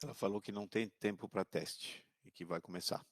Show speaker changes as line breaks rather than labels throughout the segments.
Ela falou que não tem tempo para teste e que vai começar.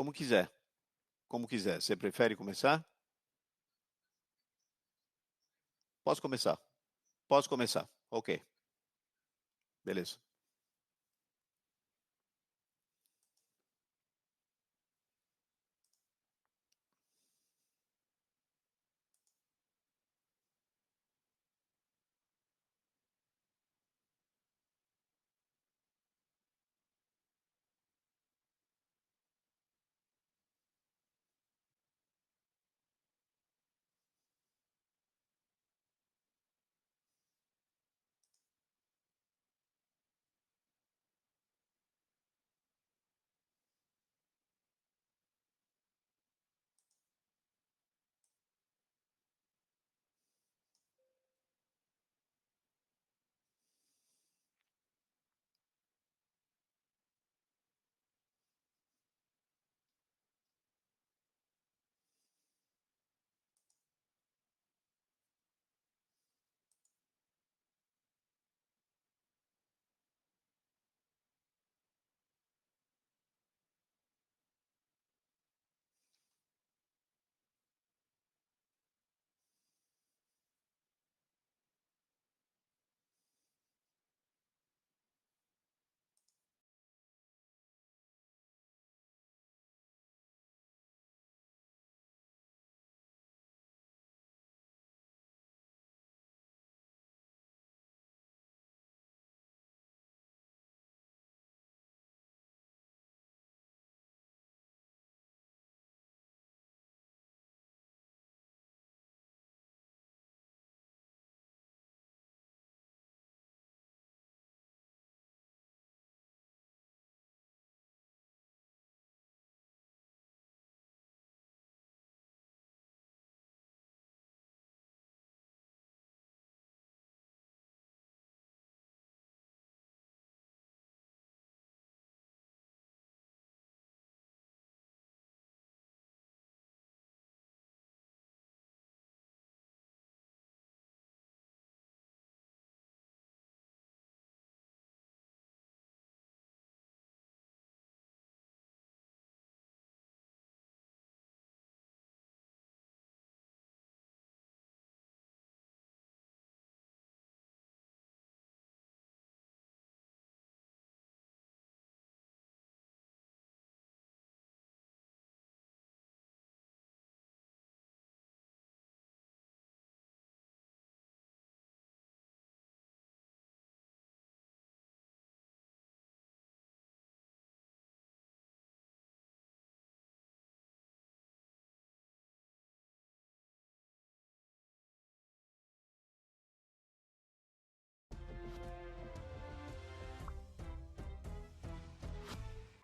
Como quiser. Como quiser. Você prefere começar? Posso começar. Posso começar. Ok. Beleza.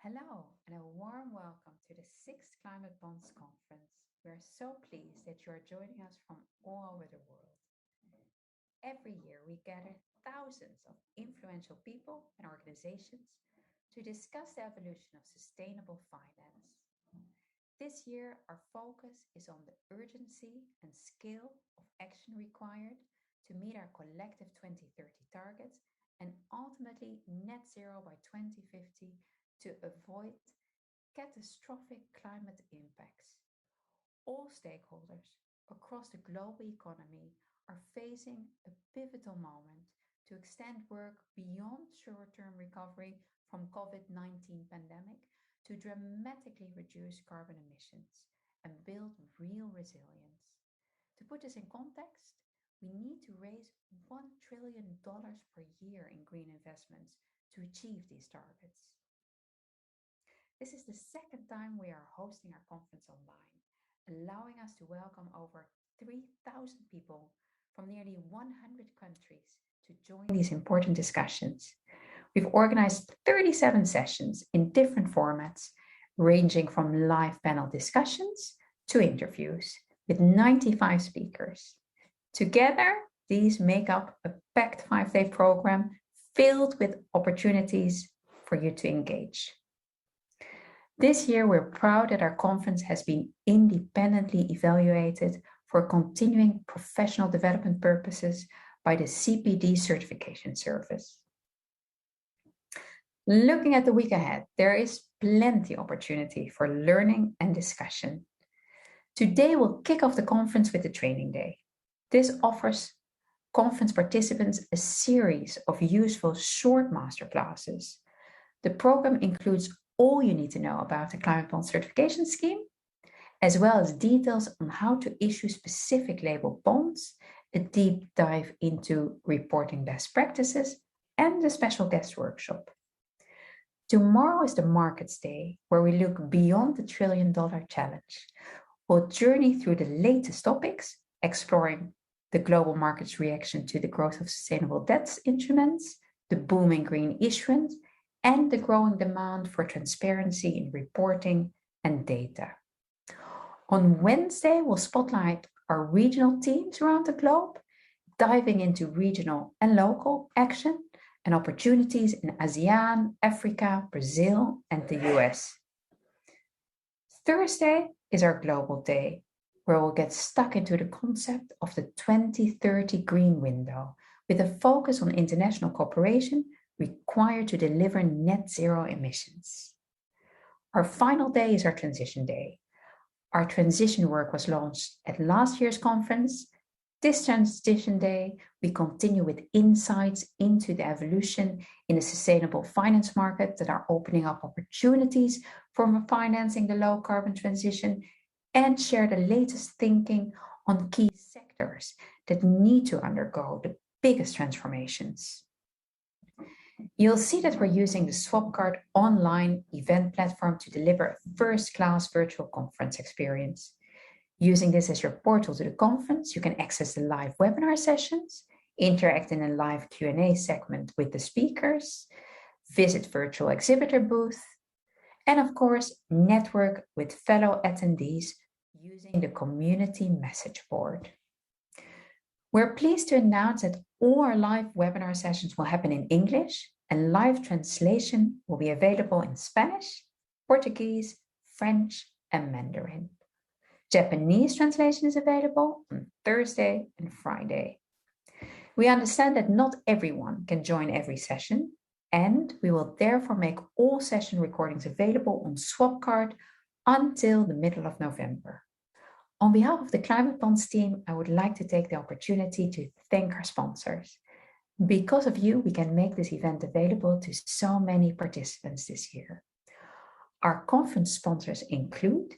Hello, and a warm welcome to the 6th Climate Bonds Conference. We are so pleased that you are joining us from all over the world. Every year, we gather thousands of influential people and organizations to discuss the evolution of sustainable finance. This year, our focus is on the urgency and scale of action required to meet our collective 2030 targets and ultimately net zero by 2050 to avoid catastrophic climate impacts. All stakeholders across the global economy are facing a pivotal moment to extend work beyond short-term recovery from COVID-19 pandemic to dramatically reduce carbon emissions and build real resilience. To put this in context, we need to raise $1 trillion per year in green investments to achieve these targets. This is the second time we are hosting our conference online, allowing us to welcome over 3,000 people from nearly 100 countries to join these important discussions. We've organized 37 sessions in different formats, ranging from live panel discussions to interviews with 95 speakers. Together, these make up a packed 5-day program filled with opportunities for you to engage. This year, we're proud that our conference has been independently evaluated for continuing professional development purposes by the CPD certification service. Looking at the week ahead, there is plenty of opportunity for learning and discussion. Today, we'll kick off the conference with the training day. This offers conference participants a series of useful short masterclasses. The program includes all you need to know about the climate bond certification scheme, as well as details on how to issue specific label bonds, a deep dive into reporting best practices, and a special guest workshop. Tomorrow is the Markets Day, where we look beyond the $1 trillion challenge. We'll journey through the latest topics, exploring the global market's reaction to the growth of sustainable debt instruments, the booming green issuance, and the growing demand for transparency in reporting and data. On Wednesday, we'll spotlight our regional teams around the globe, diving into regional and local action and opportunities in ASEAN, Africa, Brazil, and the US. Thursday is our global day, where we'll get stuck into the concept of the 2030 green window, with a focus on international cooperation required to deliver net zero emissions. Our final day is our transition day. Our transition work was launched at last year's conference. This transition day, we continue with insights into the evolution in the sustainable finance market that are opening up opportunities for financing the low carbon transition, and share the latest thinking on key sectors that need to undergo the biggest transformations. You'll see that we're using the Swapcard online event platform to deliver a first-class virtual conference experience. Using this as your portal to the conference, you can access the live webinar sessions, interact in a live Q&A segment with the speakers, visit virtual exhibitor booth, and of course, network with fellow attendees using the community message board. We're pleased to announce that all our live webinar sessions will happen in English, and live translation will be available in Spanish, Portuguese, French, and Mandarin. Japanese translation is available on Thursday and Friday. We understand that not everyone can join every session, and we will therefore make all session recordings available on Swapcard until the middle of November. On behalf of the Climate Bonds team, I would like to take the opportunity to thank our sponsors. Because of you, we can make this event available to so many participants this year. Our conference sponsors include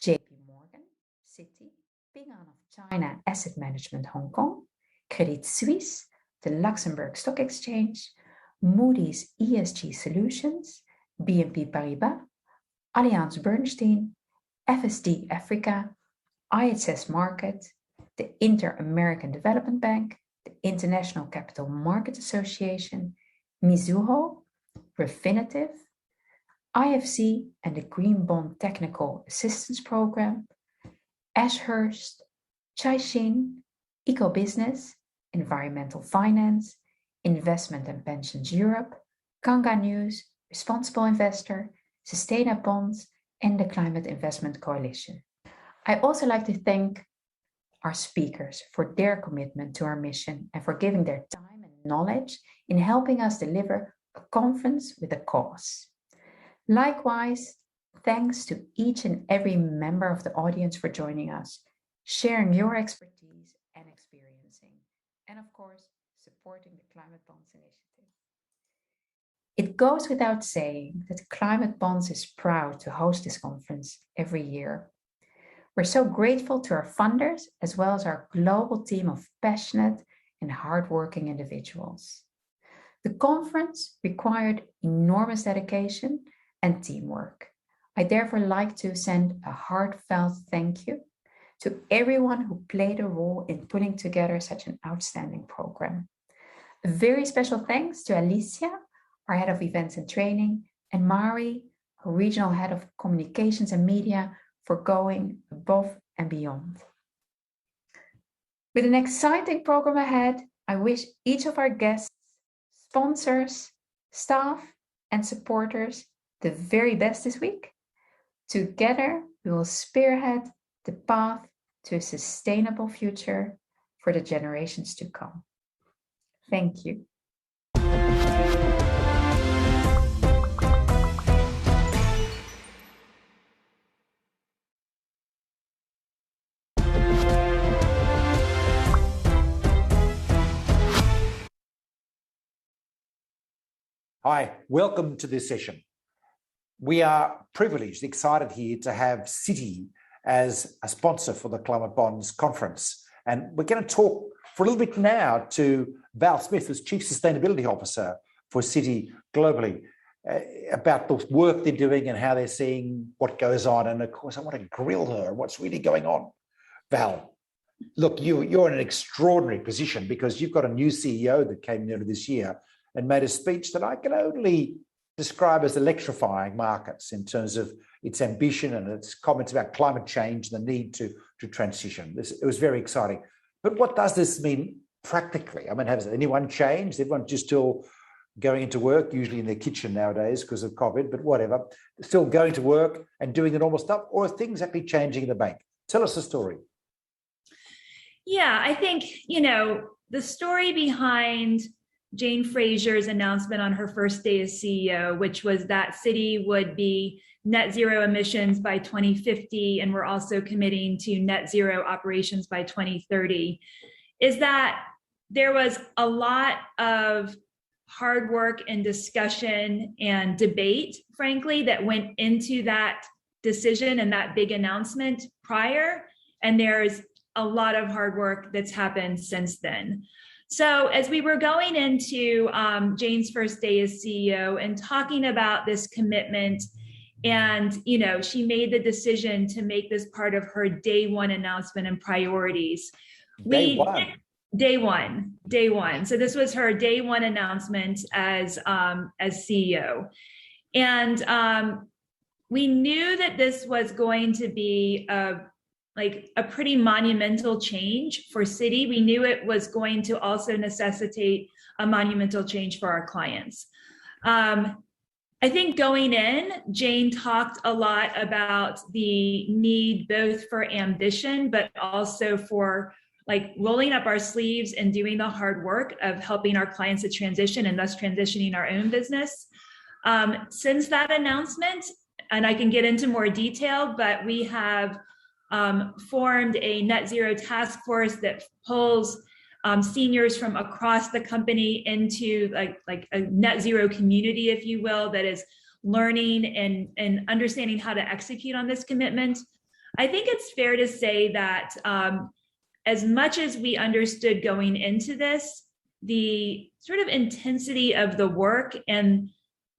JP Morgan, Citi, Ping An of China Asset Management Hong Kong, Credit Suisse, the Luxembourg Stock Exchange, Moody's ESG Solutions, BNP Paribas, Allianz Bernstein, FSD Africa, IHS Markit, the Inter-American Development Bank, the International Capital Market Association, Mizuho, Refinitiv, IFC and the Green Bond Technical Assistance Program, Ashurst, Caixin, EcoBusiness, Environmental Finance, Investment and Pensions Europe, Kanga News, Responsible Investor, Sustaina Bonds, and the Climate Investment Coalition. I also like to thank our speakers for their commitment to our mission and for giving their time and knowledge in helping us deliver a conference with a cause. Likewise, thanks to each and every member of the audience for joining us, sharing your expertise and experiencing, and of course, supporting the Climate Bonds Initiative. It goes without saying that Climate Bonds is proud to host this conference every year. We're so grateful to our funders as well as our global team of passionate and hardworking individuals. The conference required enormous dedication and teamwork. I therefore like to send a heartfelt thank you to everyone who played a role in putting together such an outstanding program. A very special thanks to Alicia, our head of events and training, and Mari, our regional head of communications and media, for going above and beyond. With an exciting program ahead, I wish each of our guests, sponsors, staff, and supporters the very best this week. Together, we will spearhead the path to a sustainable future for the generations to come. Thank you.
Hi, welcome to this session. We are privileged, excited here to have Citi as a sponsor for the Climate Bonds Conference. And we're going to talk for a little bit now to Val Smith, who's Chief Sustainability Officer for Citi globally, about the work they're doing and how they're seeing what goes on. And of course, I want to grill her on what's really going on. Val, look, you're in an extraordinary position because you've got a new CEO that came in earlier this year and made a speech that I can only describe as electrifying markets in terms of its ambition and its comments about climate change and the need to transition. It was very exciting. But what does this mean practically? I mean, has anyone changed? Everyone just still going into work, usually in their kitchen nowadays because of COVID, but whatever, still going to work and doing the normal stuff, or are things actually changing in the bank? Tell us the story.
Yeah, I think, the story behind Jane Fraser's announcement on her first day as CEO, which was that Citi would be net zero emissions by 2050, and we're also committing to net zero operations by 2030, is that there was a lot of hard work and discussion and debate, frankly, that went into that decision and that big announcement prior, and there's a lot of hard work that's happened since then. So as we were going into Jane's first day as CEO and talking about this commitment, and she made the decision to make this part of her day one announcement and priorities. Day one. So this was her day one announcement as CEO, and we knew that this was going to be a pretty monumental change for Citi. We knew it was going to also necessitate a monumental change for our clients. I think going in, Jane talked a lot about the need both for ambition, but also for rolling up our sleeves and doing the hard work of helping our clients to transition and thus transitioning our own business. Since that announcement, and I can get into more detail, but we have formed a net zero task force that pulls seniors from across the company into like a net zero community, if you will, that is learning and understanding how to execute on this commitment. I think it's fair to say that as much as we understood going into this, the sort of intensity of the work and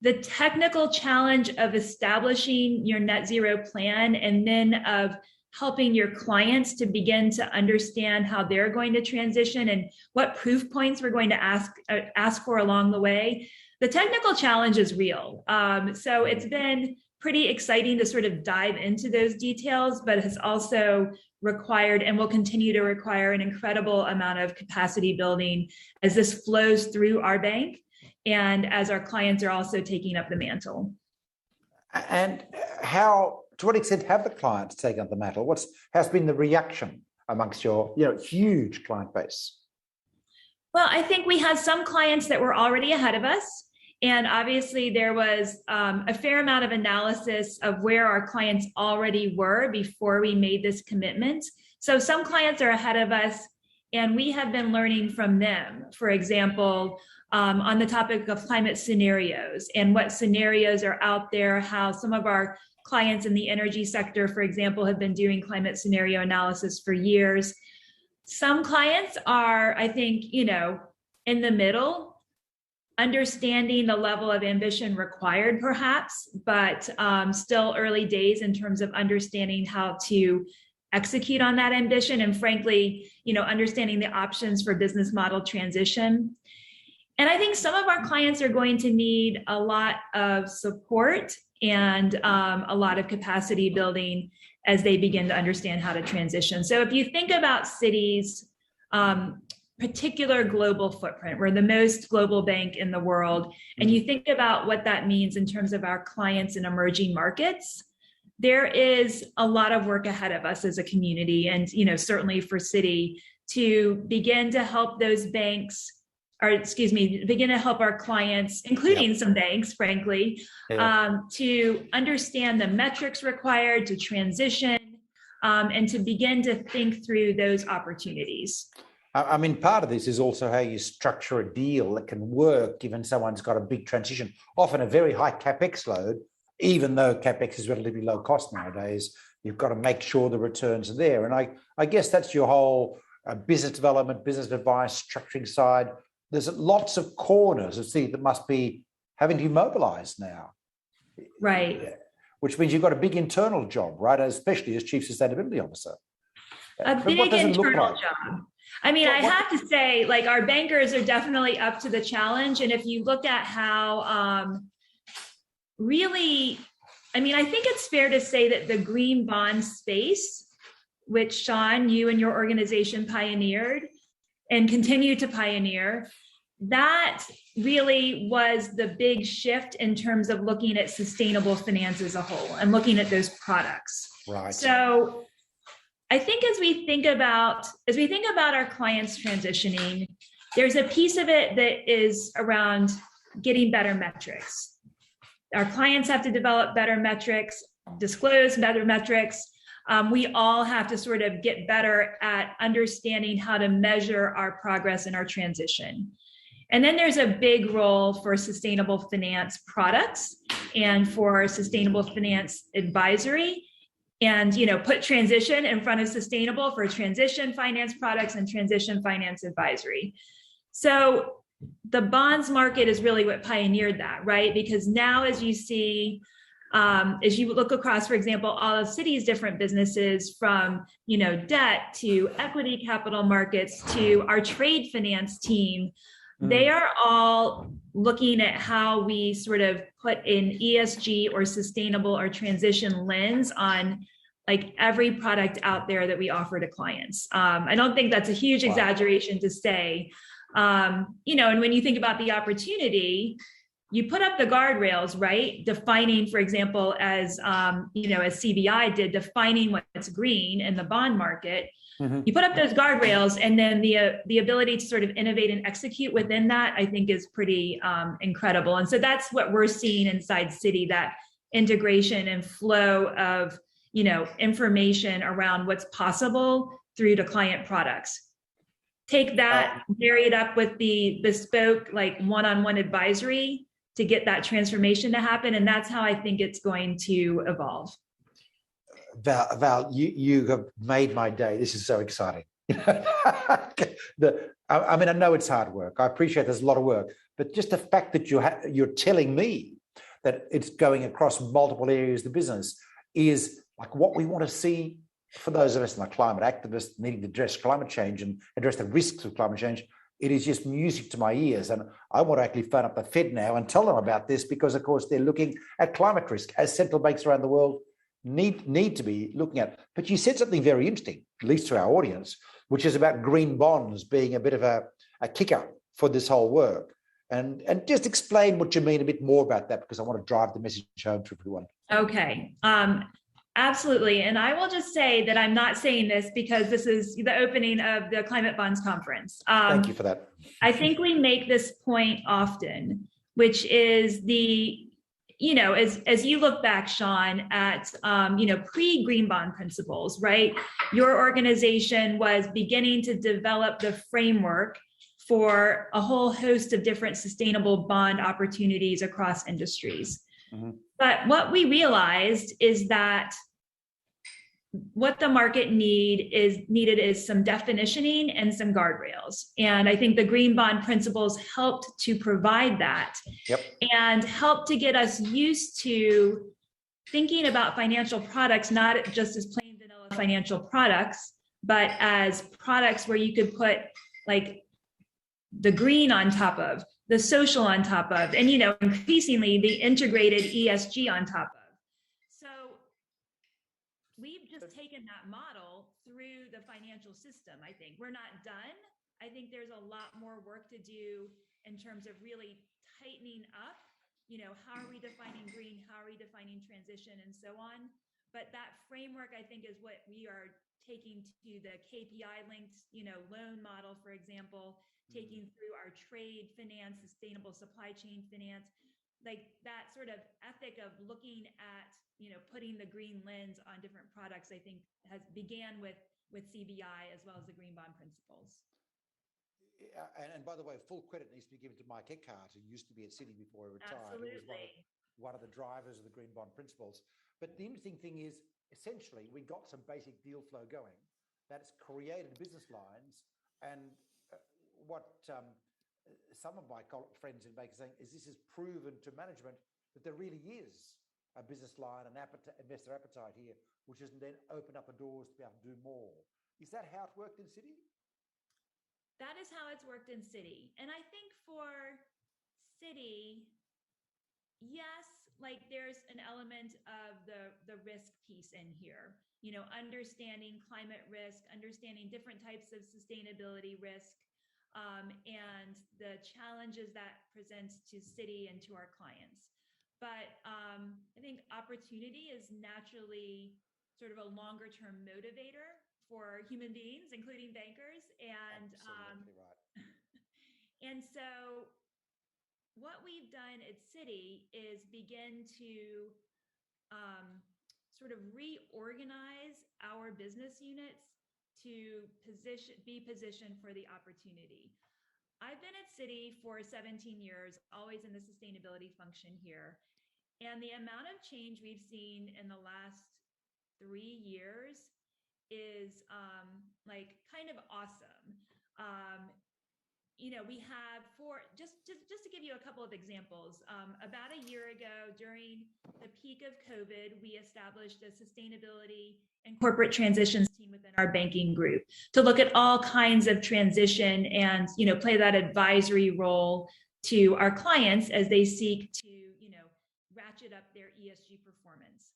the technical challenge of establishing your net zero plan, and then of helping your clients to begin to understand how they're going to transition and what proof points we're going to ask for along the way. The technical challenge is real. So it's been pretty exciting to sort of dive into those details, but has also required and will continue to require an incredible amount of capacity building as this flows through our bank and as our clients are also taking up the mantle.
And to what extent have the clients taken up the mantle? Has been the reaction amongst your huge client base?
Well, I think we had some clients that were already ahead of us. And obviously there was a fair amount of analysis of where our clients already were before we made this commitment. So some clients are ahead of us and we have been learning from them. For example, on the topic of climate scenarios and what scenarios are out there, how some of our clients in the energy sector, for example, have been doing climate scenario analysis for years. Some clients are, I think, in the middle, understanding the level of ambition required perhaps, but still early days in terms of understanding how to execute on that ambition and frankly, understanding the options for business model transition. And I think some of our clients are going to need a lot of support and a lot of capacity building as they begin to understand how to transition. So if you think about Citi's particular global footprint, we're the most global bank in the world, and you think about what that means in terms of our clients in emerging markets, there is a lot of work ahead of us as a community, and certainly for Citi to begin to help those banks, begin to help our clients, including some banks, frankly, to understand the metrics required to transition and to begin to think through those opportunities.
I mean, part of this is also how you structure a deal that can work given someone's got a big transition, often a very high CapEx load, even though CapEx is relatively low cost nowadays. You've got to make sure the returns are there. And I guess that's your whole business development, business advice, structuring side. There's lots of corners of Citi that must be having to be mobilized now.
Right.
Which means you've got a big internal job, right? Especially as Chief Sustainability Officer.
A big internal job. I mean, I have to say, like, our bankers are definitely up to the challenge. And if you look at how really, I mean, I think it's fair to say that the green bond space, which Sean, you and your organization pioneered and continue to pioneer, that really was the big shift in terms of looking at sustainable finance as a whole and looking at those products.
Right.
So I think as we think about our clients transitioning, there's a piece of it that is around getting better metrics. Our clients have to develop better metrics, disclose better metrics. We all have to sort of get better at understanding how to measure our progress in our transition. And then there's a big role for sustainable finance products and for sustainable finance advisory, and put transition in front of sustainable for transition finance products and transition finance advisory. So the bonds market is really what pioneered that, right? Because now as you see, as you look across, for example, all of Citi's different businesses, from debt to equity capital markets to our trade finance team, they are all looking at how we sort of put an ESG or sustainable or transition lens on like every product out there that we offer to clients. I don't think that's a huge exaggeration to say, and when you think about the opportunity, you put up the guardrails, right? Defining, for example, as CBI did, defining what's green in the bond market. Mm-hmm. You put up those guardrails, and then the ability to sort of innovate and execute within that, I think, is pretty incredible. And so that's what we're seeing inside Citi, that integration and flow of information around what's possible through to client products. Take that, marry it up with the bespoke, like one-on-one advisory to get that transformation to happen. And that's how I think it's going to evolve.
Val, you have made my day. This is so exciting. I know it's hard work. I appreciate there's a lot of work, but just the fact that you're telling me that it's going across multiple areas of the business is like what we want to see for those of us in the climate activists needing to address climate change and address the risks of climate change. It is just music to my ears. And I want to actually phone up the Fed now and tell them about this, because, of course, they're looking at climate risk, as central banks around the world need to be looking at. But you said something very interesting, at least to our audience, which is about green bonds being a bit of a kicker for this whole work. And just explain what you mean a bit more about that, because I want to drive the message home to everyone.
Okay. Absolutely. And I will just say that I'm not saying this because this is the opening of the Climate Bonds Conference.
Thank you for that.
I think we make this point often, which is as you look back, Sean, at, pre-green bond principles, right? Your organization was beginning to develop the framework for a whole host of different sustainable bond opportunities across industries. Mm-hmm. But what we realized is that what the market needed is some definitioning and some guardrails. And I think the green bond principles helped to provide that. Yep. And helped to get us used to thinking about financial products, not just as plain vanilla financial products, but as products where you could put like the green on top of, the social on top of, and increasingly the integrated ESG on top of. So we've just taken that model through the financial system. I think we're not done. I think there's a lot more work to do in terms of really tightening up, how are we defining green, how are we defining transition, and so on. But that framework, I think, is what we are taking to the KPI linked, loan model, for example, taking through our trade finance, sustainable supply chain finance, like that sort of ethic of looking at, putting the green lens on different products, I think began with CBI as well as the green bond principles.
And by the way, full credit needs to be given to Mike Eckhart, who used to be at Citi before he retired.
Absolutely.
Who was one of the drivers of the green bond principles. But the interesting thing is, essentially, we got some basic deal flow going. That's created business lines. And what some of my friends in banking saying is this is proven to management that there really is a business line, an investor appetite here, which has then opened up the doors to be able to do more. Is that how it worked in Citi?
That is how it's worked in Citi. And I think for Citi, yes, like there's an element of the risk piece in here, understanding climate risk, understanding different types of sustainability risk, and the challenges that presents to Citi and to our clients. But I think opportunity is naturally sort of a longer term motivator for human beings, including bankers. And
Absolutely right.
And so what we've done at Citi is begin to sort of reorganize our business units to be positioned for the opportunity. I've been at Citi for 17 years, always in the sustainability function here. And the amount of change we've seen in the last 3 years is like kind of awesome. We have just to give you a couple of examples, about a year ago during the peak of COVID, we established a sustainability and corporate transitions team within our banking group to look at all kinds of transition and, play that advisory role to our clients as they seek to, ratchet up their ESG performance.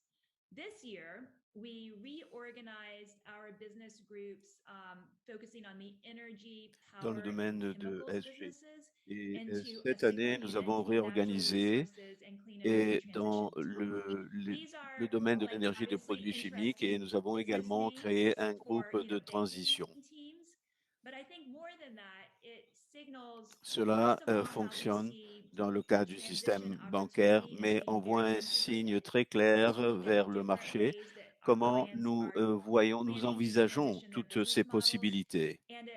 This year, we reorganized our business groups, focusing on the energy,
dans
power,
le domaine
and
de
chemical
ESG.
businesses
Et
into
cette
a
année,
super
nous avons
energy, natural
réorganisé
resources, and clean
et
energy
dans
transition team. These
le
are
domaine de
like
l'énergie et des
obviously
produits chimiques et nous
interesting
avons
business
également
names
créé un
for
groupe de transition.
banking teams, but I think more than that, it signals
Cela
first of all how we
fonctionne
see
dans le
the
cas du
transition
système bancaire,
opportunity and
mais
being
envoie
very
un signe
specific
très clair
to look
vers
at
le
different
marché,
ways that our
comment
clients
nous
are
nous
planning to
envisageons
transition their
toutes
business
ces
models,
possibilités.
and it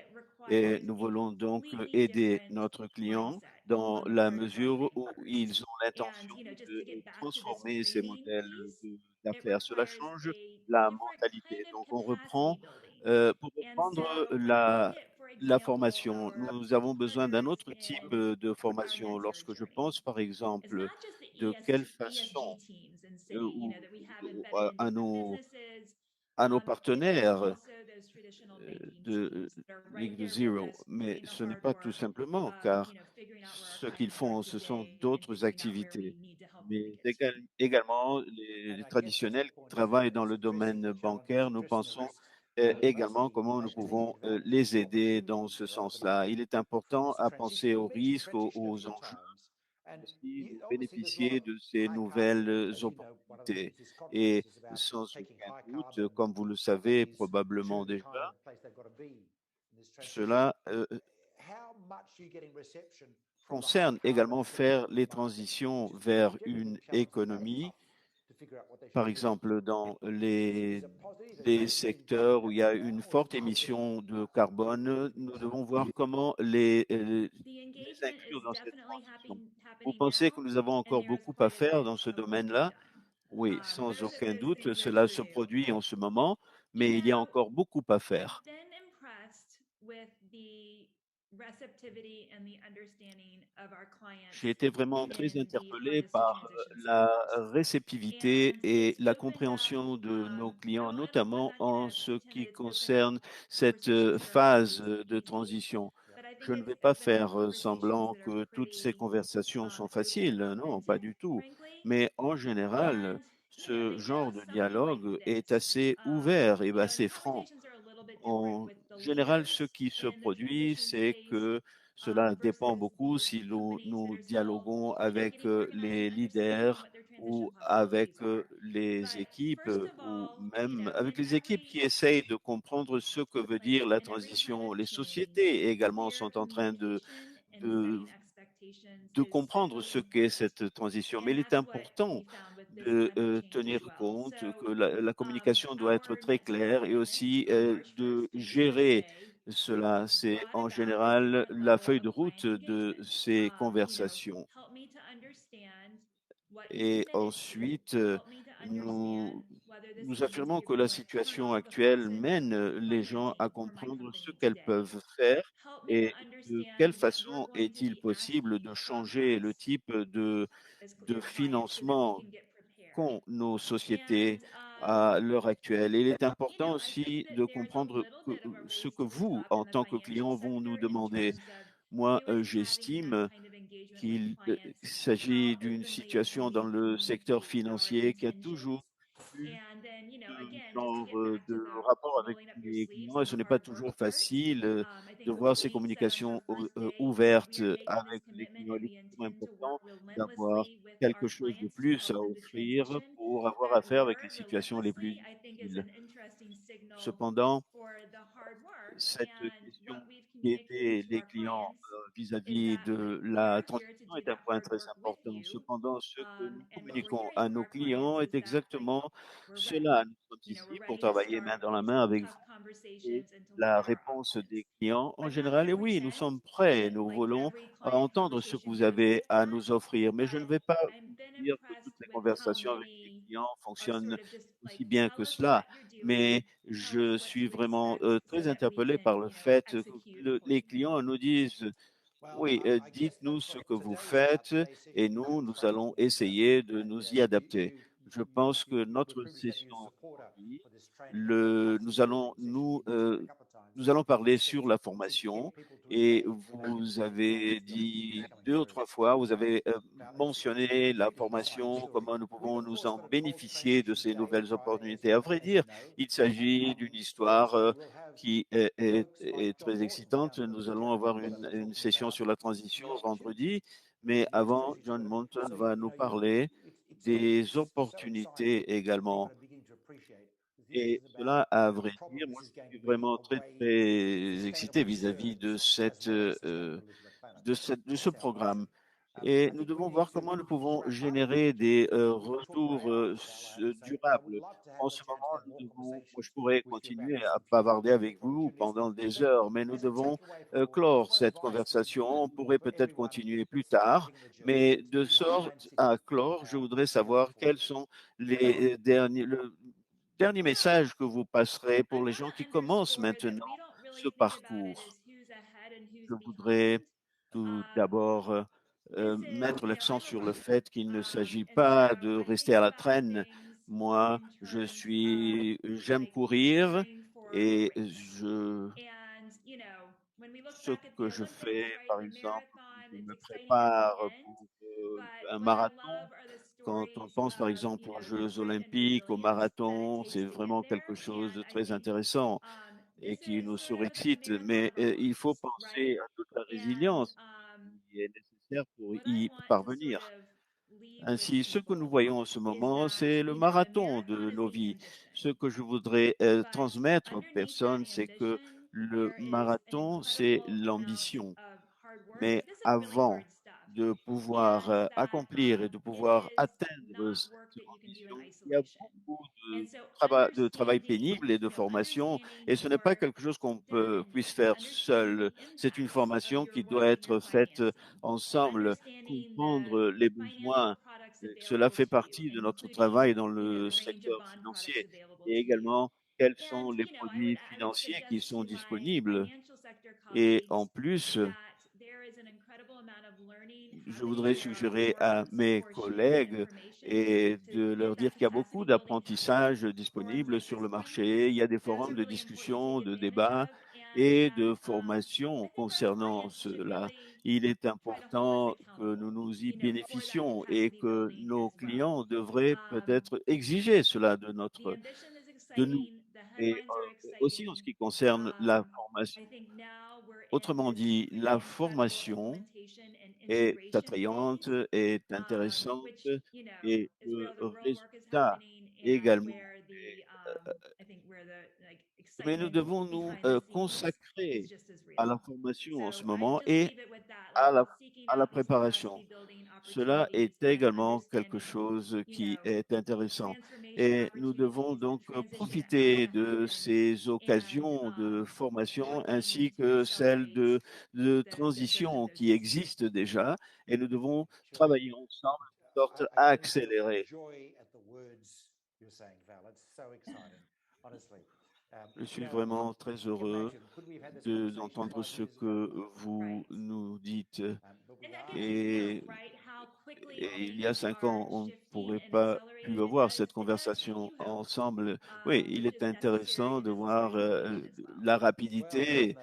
Et
requires
nous
a
voulons donc
completely
aider
different
notre client
mindset
dans
on
la
part of our
mesure où
bankers.
ils ont
And
l'intention
just to
de
get back to this
transformer ces
rating
modèles
piece, it
d'affaires. Cela
requires
change
a
la
different
mentalité.
kind of
Donc, on reprend,
capacity building.
pour
And
reprendre
so when we look at, for
la
example,
formation,
our
nous avons besoin d'un
partners
autre type
in
de
our
formation.
net zero
Lorsque je
journey,
pense, par
it's
exemple,
not just the
de quelle
ESG
façon
teams in Citi, that we have embedded in
à
different
nos
businesses. It's
partenaires
also those traditional banking teams that are right
League de
there with
Zero.
us,
Mais
doing the
ce n'est
hard
pas tout
work
simplement,
of,
car
figuring out where our
ce qu'ils
clients are
font, ce sont
today and
d'autres
figuring out where we
activités.
need to help them
Mais
to get to.
également,
And
les
I guess that's
traditionnels
the
qui
point, isn't
travaillent
it?
dans
It's
le
addressing
domaine
the
bancaire,
challenges,
nous
addressing the
pensons
risks, but
également
basically
comment nous
maintaining
pouvons
development
les
of
aider dans
opportunities
ce
that are opening
sens-là.
up.
Il est important
This
à penser
transition, you
aux
mentioned
risques,
transition a
aux
few
enjeux,
times, and
aussi de
obviously there's a lot
bénéficier
of
de ces
high cards.
nouvelles
As you know, one of the
opportunités.
themes this conference
Et
is about
sans
taking
aucun
high
doute,
carbon
comme vous le savez
companies
probablement
to the
déjà,
kind of place they've got to be in this transition.
cela
How much are you getting reception from the high
concerne
carbon
également
segment
faire
of the
les
market,
transitions
which is
vers
generally
une
being challenged at the moment,
économie,
tough to figure out what they should
par
be doing.
exemple dans
Is it positive? Are
les
they seeing
secteurs où il y a
positive
une
now, or is
forte
it still
émission de
negative?
carbone. Nous devons voir comment
The
les
engagement
inclure
is
dans cette
definitely
transition. Vous
happening
pensez que
now,
nous avons
and
encore
there's
beaucoup à
quite a
faire
bit
dans ce
of work to be
domaine-là?
done.
Oui,
But
sans aucun
those
doute,
things are
cela se
true.
produit en ce moment, mais
You
il y a
know,
encore beaucoup à
I've
faire.
been impressed with the receptivity and the understanding of our clients
J'ai été vraiment très
within the
interpellé
hardest to
par
transition
la
sectors.
réceptivité
And
et
it's
la
opened up,
compréhension de nos clients,
I'm
notamment
not going
en
to
ce
pretend that
qui
it's opened up
concerne cette
conversations for us to
phase
do
de
CPG,
transition.
but I
Je ne vais pas faire semblant que toutes ces conversations sont faciles, non, pas du tout. Mais en général, ce genre de dialogue est assez ouvert et assez franc. En général, ce qui se produit, c'est que cela dépend beaucoup si nous dialoguons avec les leaders ou avec les équipes ou même avec les équipes qui essayent de comprendre ce que veut dire la transition. Les sociétés également sont en train de de comprendre ce qu'est cette transition. Mais il est important de tenir compte que la communication doit être très claire et aussi de gérer cela. C'est en général la feuille de route de ces conversations. Et ensuite, nous, nous affirmons que la situation actuelle mène les gens à comprendre ce qu'elles peuvent faire et de quelle façon est-il possible de changer le type de financement qu'ont nos sociétés à l'heure actuelle. Il est important aussi de comprendre ce que vous, en tant que client, vont nous demander. Moi, j'estime qu'il s'agit d'une situation dans le secteur financier qui a toujours eu ce genre de rapport avec les clients et ce n'est pas toujours facile de voir ces communications ouvertes avec les clients. Il est toujours important d'avoir quelque chose de plus à offrir pour avoir affaire avec les situations les plus difficiles. Cependant, cette question d'aider les clients vis-à-vis de la transition est un point très important. Cependant, ce que nous communiquons à nos clients est exactement cela. Nous sommes ici pour travailler main dans la main avec vous et la réponse des clients en général est oui, nous sommes prêts, nous voulons entendre ce que vous avez à nous offrir. Mais je ne vais pas vous dire que toutes les conversations avec les clients fonctionnent aussi bien que cela. Mais je suis vraiment très interpellé par le fait que les clients nous disent oui, dites-nous ce que vous faites et nous allons essayer de nous y adapter. Je pense que notre session aujourd'hui, nous allons parler sur la formation et vous avez dit 2 ou 3 fois, vous avez mentionné la formation, comment nous pouvons nous en bénéficier de ces nouvelles opportunités. À vrai dire, il s'agit d'une histoire qui est très excitante. Nous allons avoir une session sur la transition vendredi, mais avant, John Monton va nous parler des opportunités également. Et cela, à vrai dire, moi, je suis vraiment très, très excité vis-à-vis de de ce programme. Et nous devons voir comment nous pouvons générer des retours durables. En ce moment, moi, je pourrais continuer à bavarder avec vous pendant des heures, mais nous devons clore cette conversation. On pourrait peut-être continuer plus tard, mais de sorte à clore, je voudrais savoir quels sont le dernier message que vous passerez pour les gens qui commencent maintenant ce parcours. Je voudrais tout d'abord mettre l'accent sur le fait qu'il ne s'agit pas de rester à la traîne. Moi, j'aime courir et ce que je fais, par exemple, quand je me prépare pour un marathon, quand on pense par exemple aux Jeux olympiques, au marathon, c'est vraiment quelque chose de très intéressant et qui nous surexcite. Mais il faut penser à toute la résilience qui est nécessaire pour y parvenir. Ainsi, ce que nous voyons en ce moment, c'est le marathon de nos vies. Ce que je voudrais transmettre aux personnes, c'est que le marathon, c'est l'ambition. Mais avant de pouvoir accomplir et de pouvoir atteindre cette ambition, il y a beaucoup de travail pénible et de formation, et ce n'est pas quelque chose puisse faire seul. C'est une formation qui doit être faite ensemble, comprendre les besoins. Cela fait partie de notre travail dans le secteur financier et également quels sont les produits financiers qui sont disponibles. Et en plus, je voudrais suggérer à mes collègues et de leur dire qu'il y a beaucoup d'apprentissage disponible sur le marché. Il y a des forums de discussion, de débat et de formation concernant cela. Il est important que nous nous y bénéficions et que nos clients devraient peut-être exiger cela de nous. Et aussi en ce qui concerne la formation.
I think now we're in
Autrement
this
dit, la
incredible
formation
implementation and
est
integration
attrayante,
phase,
est intéressante
which
et
is
le
where the real work is
résultat
happening and
également.
where the I think where the like
Mais nous
excitement
devons nous
behind the scenes is
consacrer
just as
à
real.
la formation en ce
So I
moment
would just
et
leave it with that,
à
like
la,
seeking
à la
out these
préparation.
capacity building
Cela
opportunities
est
and
également quelque
understanding,
chose qui est intéressant.
transformation
Et nous devons
opportunities and
donc
transition that have
profiter
to
de
happen
ces
and
occasions de formation
working
ainsi
to
que celles
accelerate
de
the growth of
transition
those
qui
systems.
existent déjà. Et nous devons
Sure.
travailler ensemble de sorte
I
à
get
accélérer.
joy at the words you're saying, Val. It's so exciting, honestly.
Je suis vraiment très
I can
heureux
imagine, could we have had this conversation
d'entendre
5
ce
years ago?
que vous
Right.
nous dites.
But
And
we
that
are
gives you
here
hope,
Et,
today.
right? How quickly
et il y a
things
5 ans,
are
on ne
shifting
pourrait
and
pas pu
accelerating.
avoir cette
It does give
conversation
you hope,
ensemble. Oui, il
which
est
is necessary,
intéressant
a
de voir
necessary feeling as well.
la
Well,
rapidité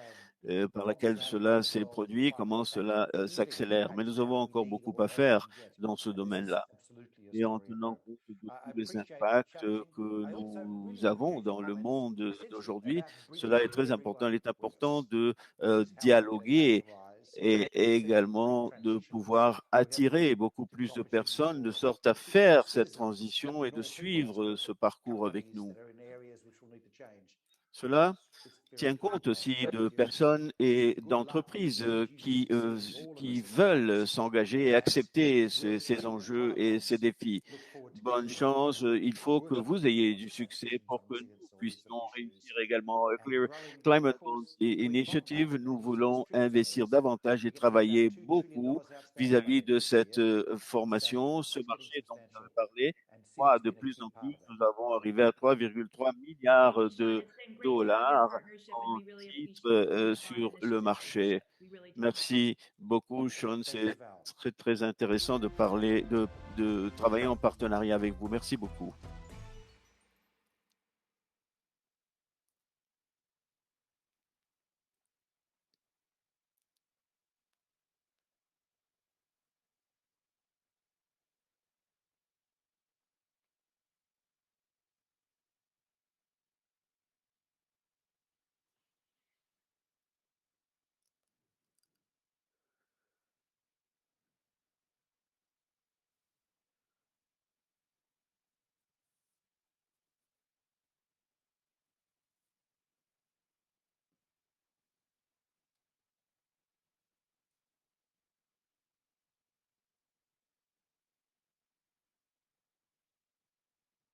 par
what was
laquelle
happening in
cela
the
s'est
world
produit,
5
comment
years back is
cela
moving at
s'accélère. Mais nous
pace,
avons encore
indeed,
beaucoup
or
à
has
faire
moved yet.
dans ce
And this is
domaine-là.
absolutely a
Et en
story of
tenant
hope.
compte de
I
tous les
appreciate you
impacts
challenging.
que
I also really
nous avons
appreciate your
dans le
comments
monde
essentially
d'aujourd'hui,
about bringing
cela est très important.
everyone
Il est
with
important
us.
de
This is how we can
dialoguer
accelerize
et
this great
également de
transition.
pouvoir
We have
attirer beaucoup
particular
plus de
opportunities
personnes de
for
sorte à
particular
faire cette
citizens,
transition et
but
de
also for
suivre ce parcours avec
companies
nous.
that are in areas which will need to change.
Cela
It's very
tient
clear,
compte
Val.
aussi
Thank
de
you.
personnes et
Good luck.
d'entreprises
We need you to succeed. All of
qui
us in the
veulent
office
s'engager
and
et
perhaps
accepter
working
ces
in the
enjeux
climate
et ces
bonds
défis.
look forward to
Bonne
getting
chance. Il faut que
working
vous
with you
ayez
on
du
the
succès
transitions
pour
on
que nous
resilience, all these sort
puissions
of
réussir
issues,
également.
and growing
Climate Bonds
because the bond
Initiative,
market
nous
is
voulons
extremely
investir
competitive.
davantage et
We're going to have about
travailler
$2 trillion
beaucoup
outstanding by the
vis-à-vis
end of
de
this
cette
year.
formation, ce
It's getting
marché dont vous avez
substantial,
parlé.
and
Moi,
Citi's
de
been a
plus
key
en
part
plus,
of that.
nous avons arrivé à 3,3
Thank
milliards
you, Sean.
de
It's been great to have your
dollars
partnership, and
en
we really
titres
appreciate the
sur le
initiative
marché.
leadership. We really do.
Merci beaucoup, Sean.
Thank you,
C'est
Val.
très, très intéressant de parler, de travailler en partenariat avec vous. Merci beaucoup.